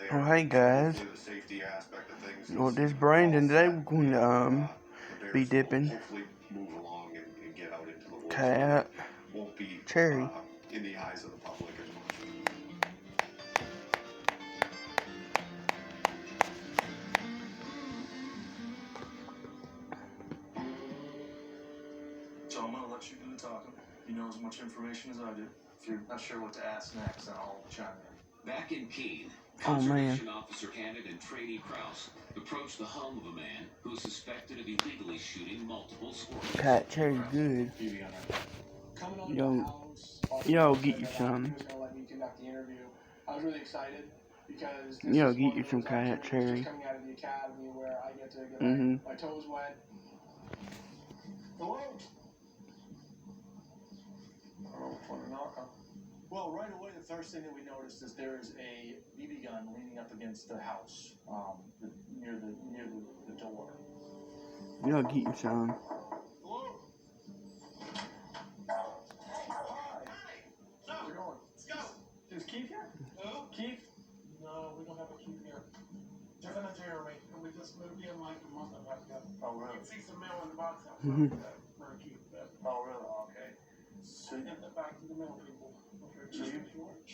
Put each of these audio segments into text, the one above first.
Oh, hey guys. Well, this Brandon, today we're going to be dipping kayak cherry. In the eyes of the public as much. So I'm going to let you do the talking. You know as much information as I do. If you're not sure what to ask next, then I'll chime in. Back in Keene, Conservation Officer candidate Trady Krause approached the home of a man who is suspected of illegally shooting multiple squirrels. Kayak cherry good. Yo, get you some. I was really excited because yo, get you some kayak cherry. Coming out of the academy where I get to get my toes wet. Hello? I don't know which one to knock on. Well, right away, the first thing that we noticed is there is a BB gun leaning up against the house, near the door. Yo, get you some. Hello? Hi. Where we going? Let's go. Is Keith here? No. Keith? No, we don't have a Keith here. Just in a Jeremy, and we just moved in like a month ago. Oh, really? You can see some mail in the box outside for a Keith. Oh, really? Okay. So you get that back to the mail people. Okay.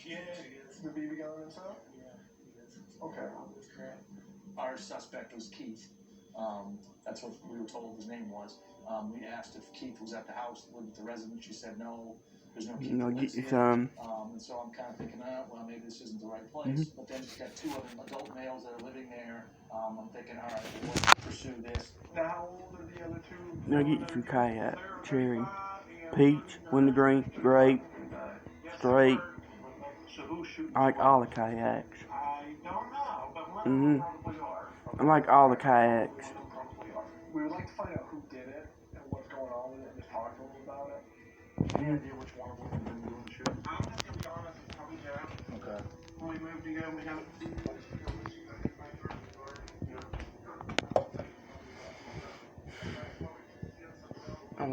Yeah, he is. The BB gun himself? Yeah, he is. Okay. Our suspect was Keith. That's what we were told his name was. We asked if Keith was at the house with the resident. She said no. There's no Keith. No, get you some. And so I'm kind of thinking, well, maybe this isn't the right place. But then you've got two other adult males that are living there. I'm thinking, all right, we'll pursue this. Now, how old are the other two? No, get you some kayak cherry. Peach, wintergreen, grape, straight. I like all the kayaks. I don't know, but probably are. I like all the kayaks. We would like to find out who did it and what's going on with it and just talk to them about it. Any idea which one of them has been doing the shooting? I'm just going to be honest, it's probably Jeff. Okay. When we moved together, we haven't seen much. I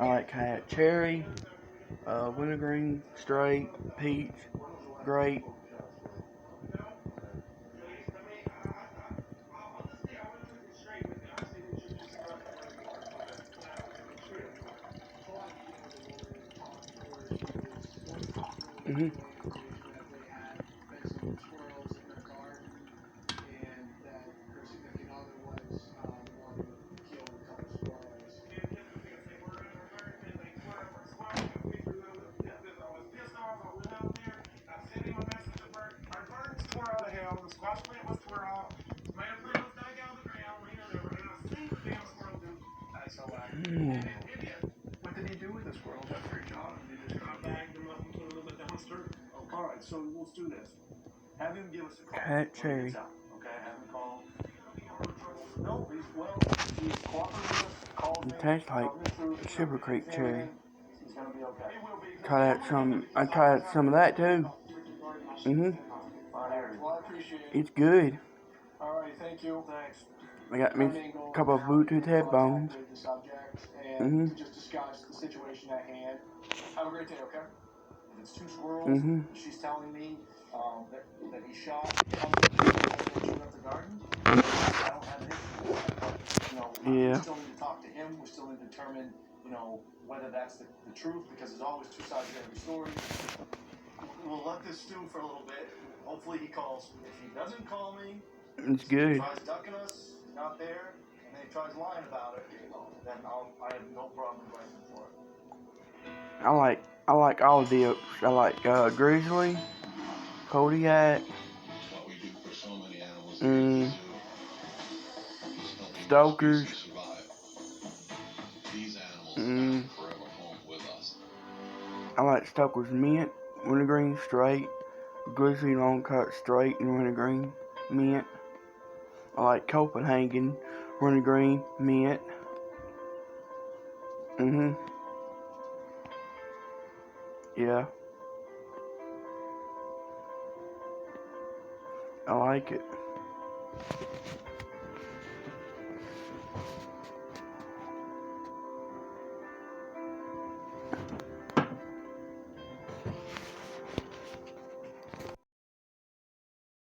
like kayak cherry, wintergreen, straight, peach, grape. What did he do with the squirrels after he shot them? Did he just bag them up and put a little bit down the street? Okay. All right, so let's do this. Have him give us a call. Kayak cherry. Okay, have him call. No, he's cooperating. It tastes like Silver Creek cherry. He's gonna be okay. I tried some of that too. Well, I appreciate it. It's good. All right, thank you. Thanks. I got me a couple of Bluetooth headphones. And just discuss the situation at hand. Have a great day, okay? If it's two squirrels, she's telling me that he shot up the garden. I don't have an issue with that. We still need to talk to him. We still need to determine, whether that's the truth, because there's always two sides to every story. We'll let this stew for a little bit. Hopefully he calls. If he doesn't call me, it's good. He tries ducking us, not there, and then he tries lying about it, then I have no problem writing for it. I like all dips. I like grizzly, Kodiak, Stokers. I like Stoker's mint, wintergreen straight, grizzly long cut straight and wintergreen mint. I like Copenhagen, wintergreen mint. Yeah. I like it.